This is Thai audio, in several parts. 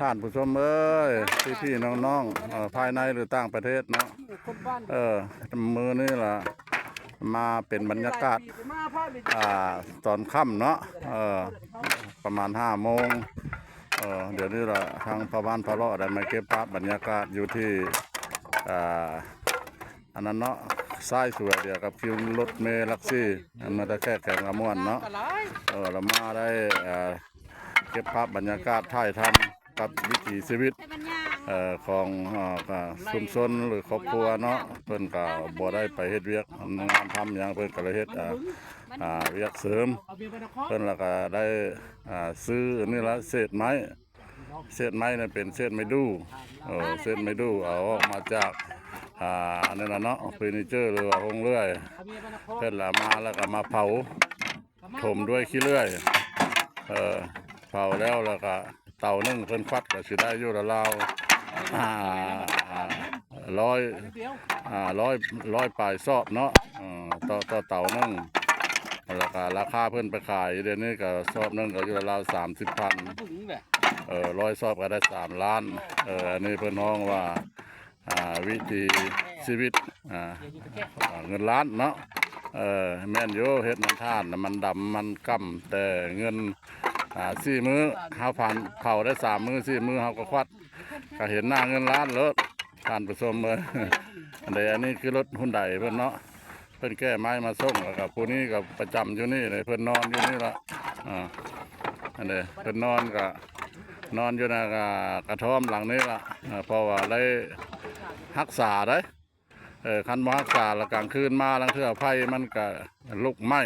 ท่านผู้ชมเอ้ยพี่น้องๆภายในหรือต่างประเทศเนาะมือนี่ล่ะมาเป็นบรรยากาศตอนค่ำเนาะประมาณ5 โมงเดี๋ยวนี้ล่ะทางพบ้านพะเลาะได้มาเก็บภาพบรรยากาศอยู่ที่อันนั้นเนาะซ้ายสวยเดียวกับคิวรถเมล์ลักซี่มาตะแค่แข่งละม่วนเนาะเรามาได้เก็บภาพบรรยากาศถ่ายทำกับวิถีชีวิตของชุมชนหรือครอบครัวเนาะเพิ่นก็บ่ได้ไปเฮ็ดเวียกงานทำอย่างเพิ่นก็เลยเฮ็ดเวียกเสริมเพิ่นแล้วก็ได้ซื้อนี่ละเศษไม้นี่เป็นเศษไม้ดูเศษไม้ดูเอาออกมาจากนั่นน่ะเนาะเฟอร์นิเจอร์หรือว่าองค์เลื่อยเพิ่นละมาแล้วก็มาเผาถมด้วยขี้เลื่อยเผาแล้วก็เตานึ่งเพิ่นควัดก็สิได้อยู่ราวร้อยปลายซอบเนาะต่อเตานึ่งแล้วก็ราคาเพิ่นไปขายเดี๋ยวนี้ก็ซอบนึงก็อยู่ราว30,000100 ซอบก็ได้3 ล้านอันนี้เพิ่นฮ้องว่าวิถีชีวิตเงินล้านเนาะแม่นอยู่เฮ็ดมันทานมันดำมันก่ำแต่เงิน4 มื้อเฮาผ่านเผาได้3 มื้อ4 มื้อเฮาก็ควัดก็เห็นหน้าเงินล้านแล้วท่านผู้ชมอันนี้คือรถหุ่นใดเพิ่นเนาะเพิ่นแก้ไม้มาส่งแล้วก็ผู้นี้ก็ประจำอยู่นี่เลยเพิ่นนอนอยู่นี่ละอันนี้เพิ่นนอนอยู่ในกระท่อมหลังนี้ละเพราะว่าได้รักษาได้คันบ่รักษาแล้วกลางคืนมาลังเทื่อไฟมันก็ลุกไหม้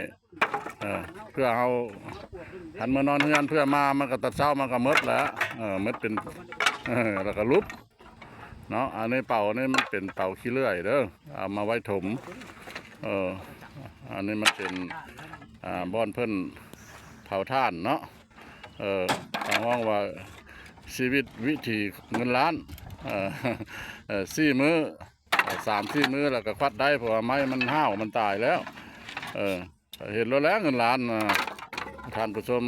เพื่อเอาหันมานอนเฮือนเพื่อมามันก็ตัดเช้ามันก็มดแล้วมดเป็นแล้วก็ลุบเนาะอันนี้เป่านี่มันเป็นเป่าขี้เลื่อยเด้อเอามาไว้ถมอันนี้มันเป็นบ่อนเพิ่นเผาถ่านเนาะทางห้องว่าชีวิตวิถีเงินล้าน4 มื้อ3-4 มื้อแล้วก็ควัดได้เพราะว่าไม้มันห้าวมันตายแล้วเห็นแล้วเงินล้านท่านผู้ชม